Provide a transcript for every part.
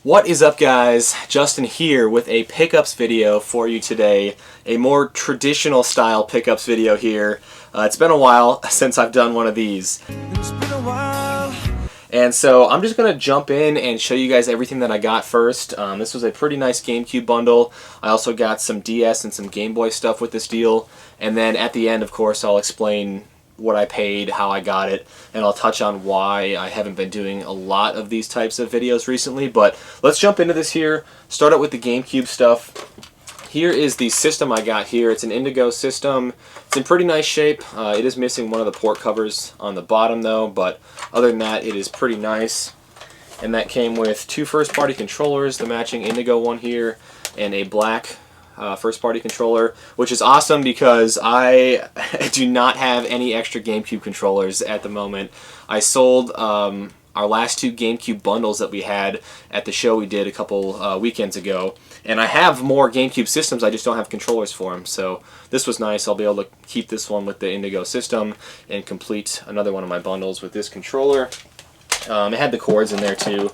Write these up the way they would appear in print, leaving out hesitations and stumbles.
What is up, guys? Justin here with a pickups video for you today. A more traditional style pickups video here. It's been a while since I've done one of these. It's been a while. And so I'm just going to jump in and show you guys everything that I got first. This was a pretty nice Gamecube bundle. I also got some DS and some Game Boy stuff with this deal. And then at the end, of course, I'll explain what I paid, how I got it, and I'll touch on why I haven't been doing a lot of these types of videos recently. But let's jump into this here. Start out with the GameCube stuff. Here is the system I got here. It's an Indigo system. It's in pretty nice shape. It is missing one of the port covers on the bottom though, but other than that, it is pretty nice. And that came with two first-party controllers, the matching Indigo one here, and a black first-party controller, which is awesome because I do not have any extra GameCube controllers at the moment. I sold our last two GameCube bundles that we had at the show we did a couple weekends ago, and I have more GameCube systems, I just don't have controllers for them, so this was nice. I'll be able to keep this one with the Indigo system and complete another one of my bundles with this controller. It had the cords in there too,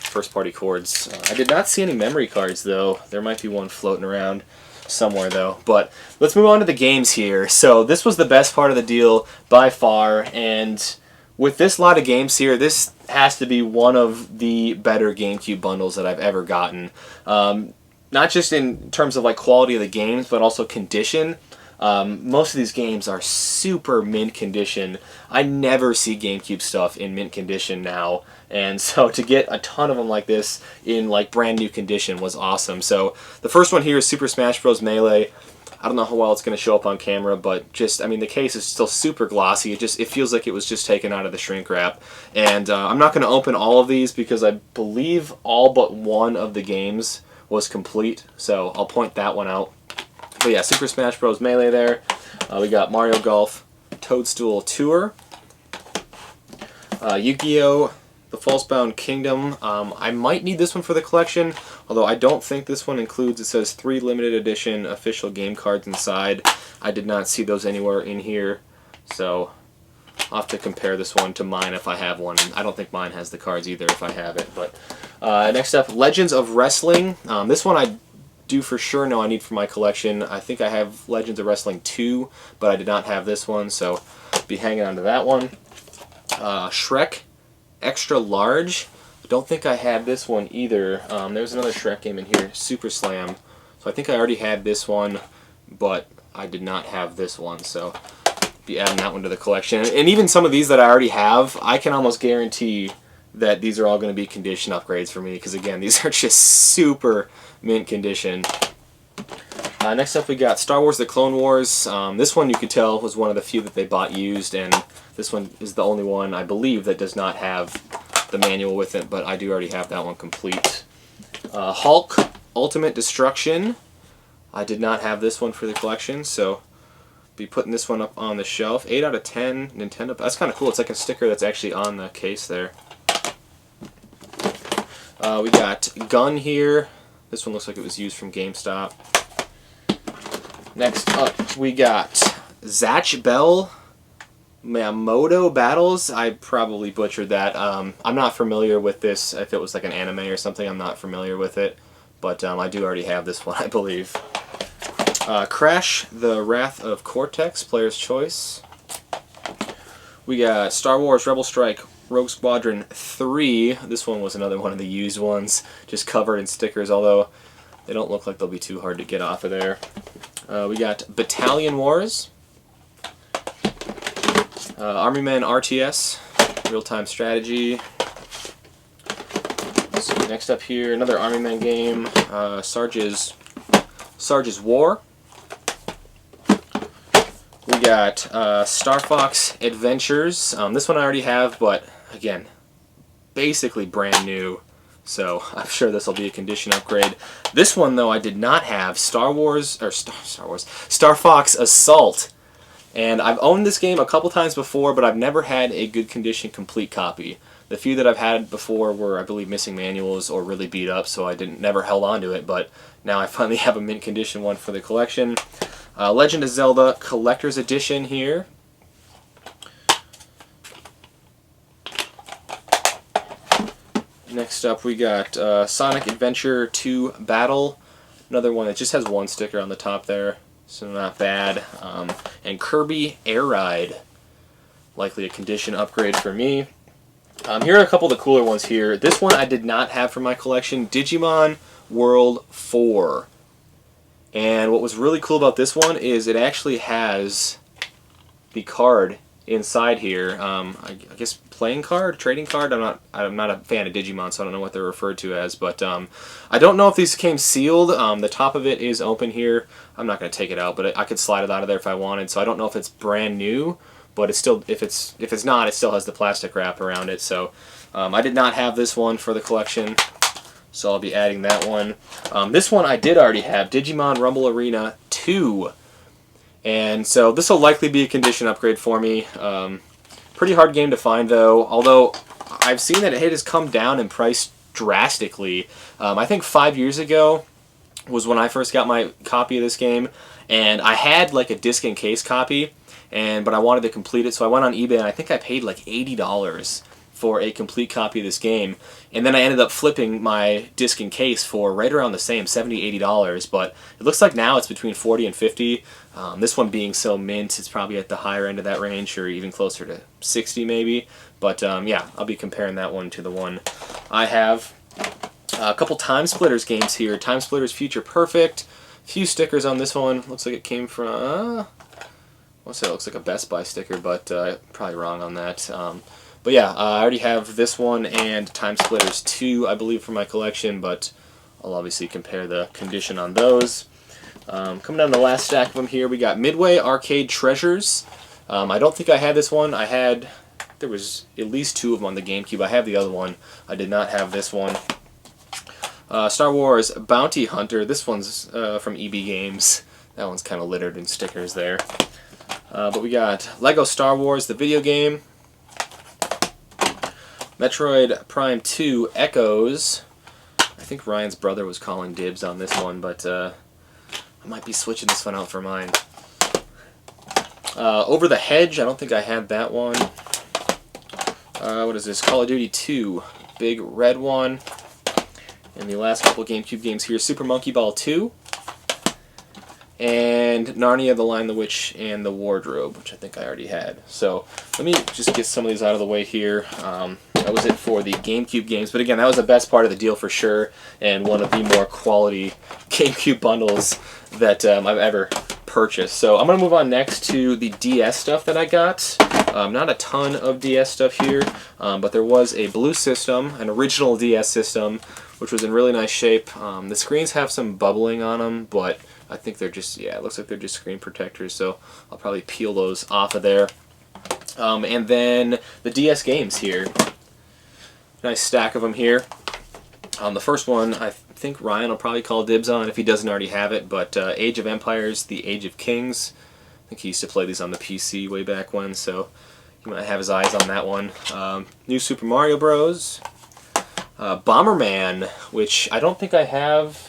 first-party cords. I did not see any memory cards though. There might be one floating around somewhere though. But let's move on to the games here. So this was the best part of the deal by far, and with this lot of games here, this has to be one of the better GameCube bundles that I've ever gotten. Not just in terms of like quality of the games, but also condition. Most of these games are super mint condition. I never see GameCube stuff in mint condition now, and so to get a ton of them like this in like brand new condition was awesome. So the first one here is Super Smash Bros. Melee. I don't know how well it's going to show up on camera, but just, I mean, the case is still super glossy. It feels like it was just taken out of the shrink wrap. And I'm not going to open all of these because I believe all but one of the games was complete, so I'll point that one out. But yeah, Super Smash Bros. Melee there. We got Mario Golf Toadstool Tour. Yu-Gi-Oh! The Falsebound Kingdom. I might need this one for the collection, although I don't think this one includes, it says 3 limited edition official game cards inside. I did not see those anywhere in here, so I'll have to compare this one to mine if I have one. I don't think mine has the cards either if I have it. But next up, Legends of Wrestling. This one I do for sure know I need for my collection. I think I have Legends of Wrestling 2, but I did not have this one, so I'll be hanging on to that one. Shrek Extra Large. I don't think I had this one either. There's another Shrek game in here, Super Slam. So I think I already had this one, but I did not have this one, so be adding that one to the collection. And even some of these that I already have, I can almost guarantee that these are all going to be condition upgrades for me, because again, these are just super mint condition. Next up we got Star Wars The Clone Wars. This one you could tell was one of the few that they bought used, and this one is the only one I believe that does not have the manual with it, but I do already have that one complete. Hulk Ultimate Destruction. I did not have this one for the collection, so be putting this one up on the shelf. 8 out of 10 Nintendo. That's kind of cool. It's like a sticker that's actually on the case there. We got Gun here. This one looks like it was used from GameStop. Next up, we got Zatch Bell Miyamoto Battles. I probably butchered that. I'm not familiar with this. If it was like an anime or something, I'm not familiar with it. But I do already have this one, I believe. Crash The Wrath of Cortex, Player's Choice. We got Star Wars Rebel Strike Rogue Squadron 3. This one was another one of the used ones, just covered in stickers, although they don't look like they'll be too hard to get off of there. We got Battalion Wars. Army Men RTS, real-time strategy. So next up here, another Army Men game, Sarge's War. We got Starfox Adventures. This one I already have, but again, basically brand new, so I'm sure this will be a condition upgrade. This one though I did not have, Star Fox Assault. And I've owned this game a couple times before, but I've never had a good condition complete copy. The few that I've had before were, I believe, missing manuals or really beat up, so I never held on to it, but now I finally have a mint condition one for the collection. Legend of Zelda Collector's Edition here. Next up we got Sonic Adventure 2 Battle. Another one that just has one sticker on the top there, so not bad. And Kirby Air Ride. Likely a condition upgrade for me. Here are a couple of the cooler ones here. This one I did not have for my collection, Digimon World 4. And what was really cool about this one is it actually has the card inside here. I guess playing card, trading card. I'm not a fan of Digimon, so I don't know what they're referred to as. But I don't know if these came sealed. The top of it is open here. I'm not going to take it out, but I could slide it out of there if I wanted. So I don't know if it's brand new, but it's still, if it's not, it still has the plastic wrap around it. So I did not have this one for the collection, so I'll be adding that one. This one I did already have, Digimon Rumble Arena 2. And so this will likely be a condition upgrade for me. Pretty hard game to find though, although I've seen that it has come down in price drastically. I think 5 years ago was when I first got my copy of this game, and I had like a disc and case copy, but I wanted to complete it, so I went on eBay and I think I paid like $80 for a complete copy of this game, and then I ended up flipping my disc and case for right around the same, $70, $80, but it looks like now it's between $40 and $50. This one being so mint, it's probably at the higher end of that range, or even closer to $60 maybe, but yeah, I'll be comparing that one to the one I have. A couple Timesplitters games here, Timesplitters Future Perfect, few stickers on this one, looks like it came from, I want to say it looks like a Best Buy sticker, but probably wrong on that. But yeah, I already have this one and Timesplitters 2, I believe, for my collection, but I'll obviously compare the condition on those. Coming down the last stack of them here, we got Midway Arcade Treasures. I don't think I had this one. There was at least 2 of them on the Gamecube. I have the other one. I did not have this one. Star Wars Bounty Hunter. This one's from EB Games. That one's kind of littered in stickers there. But we got Lego Star Wars, the video game. Metroid Prime 2 Echoes. I think Ryan's brother was calling dibs on this one, but I might be switching this one out for mine. Over the Hedge, I don't think I had that one. What is this? Call of Duty 2, big red one. And the last couple GameCube games here, Super Monkey Ball 2. And Narnia, The Lion, the Witch, and the Wardrobe, which I think I already had. So let me just get some of these out of the way here. That was it for the GameCube games. But again, that was the best part of the deal for sure, and one of the more quality GameCube bundles that I've ever purchased. So I'm going to move on next to the DS stuff that I got. Not a ton of DS stuff here, but there was a blue system, an original DS system, which was in really nice shape. The screens have some bubbling on them, but I think they're just, yeah, it looks like they're just screen protectors, so I'll probably peel those off of there. And then the DS games here. Nice stack of them here. The first one, I think Ryan will probably call dibs on if he doesn't already have it, but Age of Empires, The Age of Kings. I think he used to play these on the PC way back when, so he might have his eyes on that one. New Super Mario Bros. Bomberman, which I don't think I have.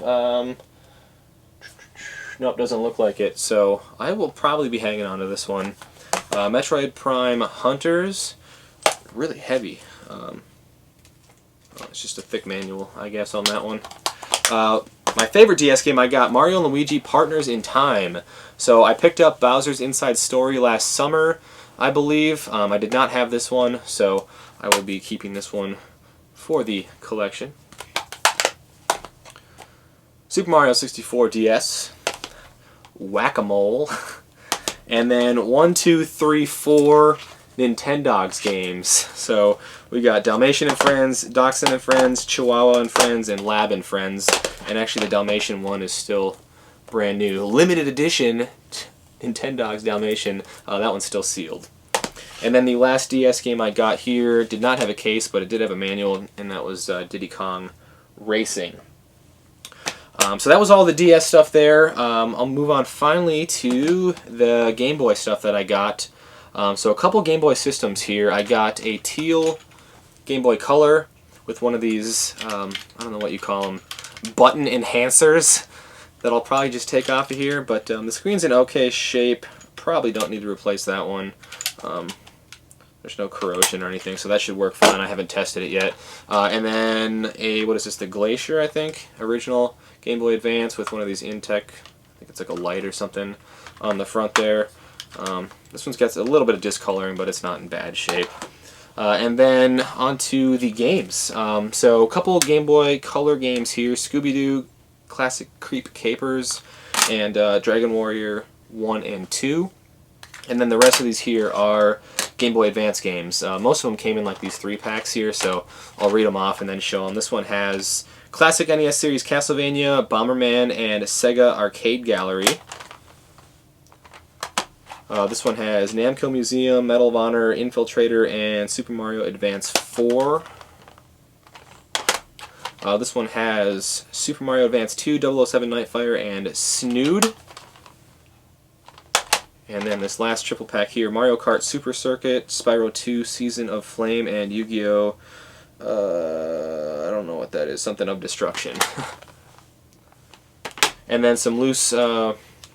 Nope, doesn't look like it, so I will probably be hanging on to this one. Metroid Prime Hunters, really heavy. It's just a thick manual, I guess, on that one. My favorite DS game I got, Mario & Luigi Partners in Time. So I picked up Bowser's Inside Story last summer, I believe. I did not have this one, so I will be keeping this one for the collection. Super Mario 64 DS. Whack-A-Mole. And then 1, 2, 3, 4 Nintendogs games. So we got Dalmatian and Friends, Dachshund and Friends, Chihuahua and Friends, and Lab and Friends. And actually the Dalmatian one is still brand new. Limited edition Nintendogs Dalmatian. That one's still sealed. And then the last DS game I got here did not have a case, but it did have a manual, and that was Diddy Kong Racing. So that was all the DS stuff there. I'll move on finally to the Game Boy stuff that I got. So a couple Game Boy systems here. I got a teal Game Boy Color with one of these, I don't know what you call them, button enhancers that I'll probably just take off of here. But the screen's in okay shape. Probably don't need to replace that one. There's no corrosion or anything, so that should work fine. I haven't tested it yet. And then what is this, the Glacier, I think? Original Game Boy Advance with one of these Intech, I think it's like a light or something on the front there. This one's got a little bit of discoloring, but it's not in bad shape. And then onto the games. So a couple Game Boy Color games here. Scooby-Doo, Classic Creep Capers, and Dragon Warrior 1 and 2. And then the rest of these here are Game Boy Advance games. Most of them came in like these 3-packs here, so I'll read them off and then show them. This one has Classic NES Series Castlevania, Bomberman, and Sega Arcade Gallery. This one has Namco Museum, Medal of Honor, Infiltrator, and Super Mario Advance 4. This one has Super Mario Advance 2, 007 Nightfire, and Snood. And then this last triple pack here, Mario Kart Super Circuit, Spyro 2, Season of Flame, and Yu-Gi-Oh! I don't know what that is, something of Destruction. And then some loose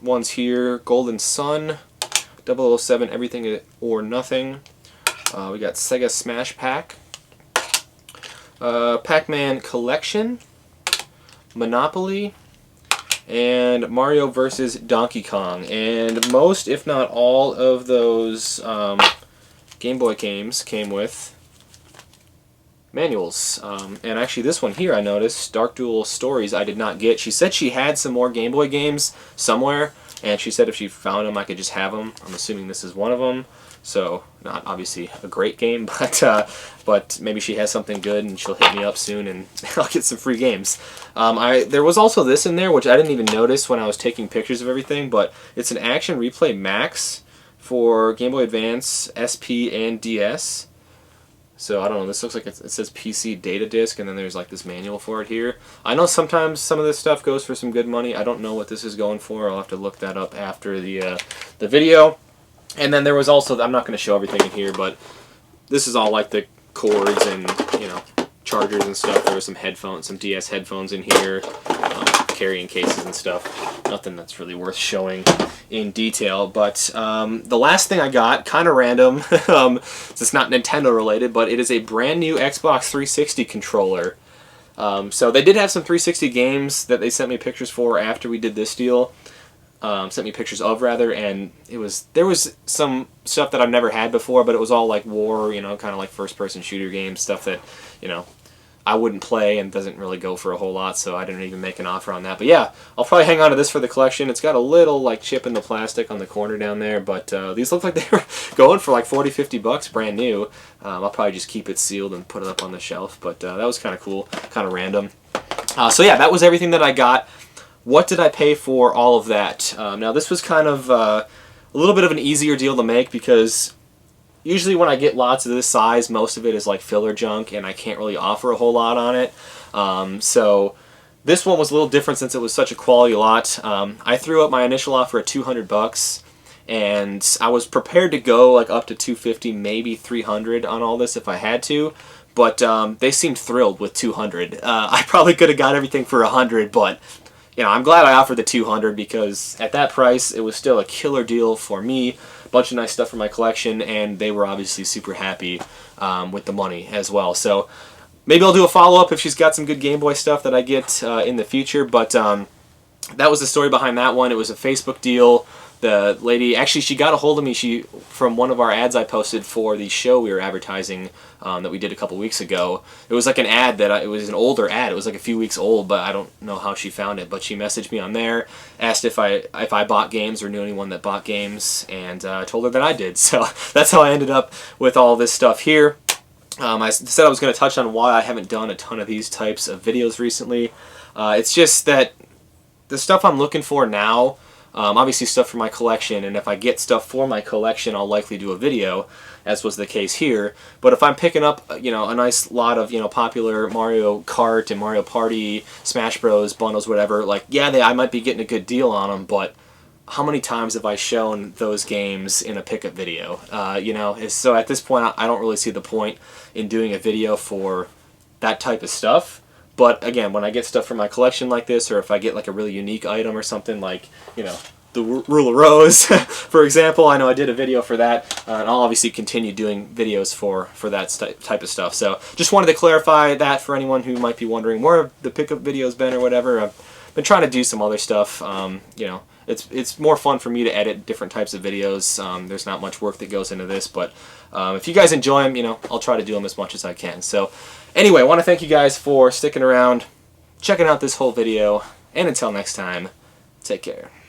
ones here, Golden Sun, 007 Everything or Nothing. We got Sega Smash Pack, Pac-Man Collection, Monopoly, and Mario vs. Donkey Kong. And most, if not all, of those Game Boy games came with manuals. And actually this one here I noticed, Dark Duel Stories, I did not get. She said she had some more Game Boy games somewhere, and she said if she found them I could just have them. I'm assuming this is one of them. So, not obviously a great game, but maybe she has something good and she'll hit me up soon and I'll get some free games. There was also this in there, which I didn't even notice when I was taking pictures of everything, but it's an Action Replay Max for Game Boy Advance, SP, and DS. So, I don't know, this looks like it says PC data disc, and then there's like this manual for it here. I know sometimes some of this stuff goes for some good money. I don't know what this is going for. I'll have to look that up after the video. And then there was also, I'm not going to show everything in here, but this is all like the cords and, you know, chargers and stuff. There were some headphones, some DS headphones in here, carrying cases and stuff. Nothing that's really worth showing in detail. But the last thing I got, kind of random, it's not Nintendo related, but it is a brand new Xbox 360 controller. So they did have some 360 games that they sent me pictures for after we did this deal. Sent me pictures of, rather, and there was some stuff that I've never had before, but it was all like war, you know, kind of like first-person shooter games, stuff that, you know, I wouldn't play and doesn't really go for a whole lot, so I didn't even make an offer on that. But yeah, I'll probably hang on to this for the collection. It's got a little like chip in the plastic on the corner down there, but these look like they were going for like 40-50 bucks brand new. I'll probably just keep it sealed and put it up on the shelf, but that was kind of cool, kind of random. So yeah, that was everything that I got. What did I pay for all of that? Now this was kind of a little bit of an easier deal to make because usually when I get lots of this size, most of it is like filler junk and I can't really offer a whole lot on it. So this one was a little different since it was such a quality lot. I threw up my initial offer at 200 bucks and I was prepared to go like up to 250, maybe 300 on all this if I had to. But they seemed thrilled with 200. I probably could have got everything for 100, but you know, I'm glad I offered the 200 because at that price, it was still a killer deal for me. A bunch of nice stuff for my collection, and they were obviously super happy with the money as well. So maybe I'll do a follow-up if she's got some good Game Boy stuff that I get in the future. But that was the story behind that one. It was a Facebook deal. The lady, actually, she got a hold of me from one of our ads I posted for the show we were advertising that we did a couple weeks ago. It was like an ad it was an older ad. It was like a few weeks old, but I don't know how she found it. But she messaged me on there, asked if I bought games or knew anyone that bought games, and I told her that I did. So that's how I ended up with all this stuff here. I said I was going to touch on why I haven't done a ton of these types of videos recently. It's just that the stuff I'm looking for now, obviously stuff for my collection, and if I get stuff for my collection, I'll likely do a video, as was the case here. But if I'm picking up, you know, a nice lot of, you know, popular Mario Kart and Mario Party, Smash Bros. Bundles, whatever, like, yeah, I might be getting a good deal on them, but how many times have I shown those games in a pickup video? You know, so at this point, I don't really see the point in doing a video for that type of stuff. But again, when I get stuff from my collection like this, or if I get like a really unique item or something, like, you know, the rule of rose, for example. I know I did a video for that, and I'll obviously continue doing videos for that type of stuff. So just wanted to clarify that for anyone who might be wondering where have the pickup videos been or whatever. I've been trying to do some other stuff. You know, it's more fun for me to edit different types of videos. There's not much work that goes into this, but if you guys enjoy them, you know, I'll try to do them as much as I can. So anyway, I want to thank you guys for sticking around, checking out this whole video, and until next time, take care.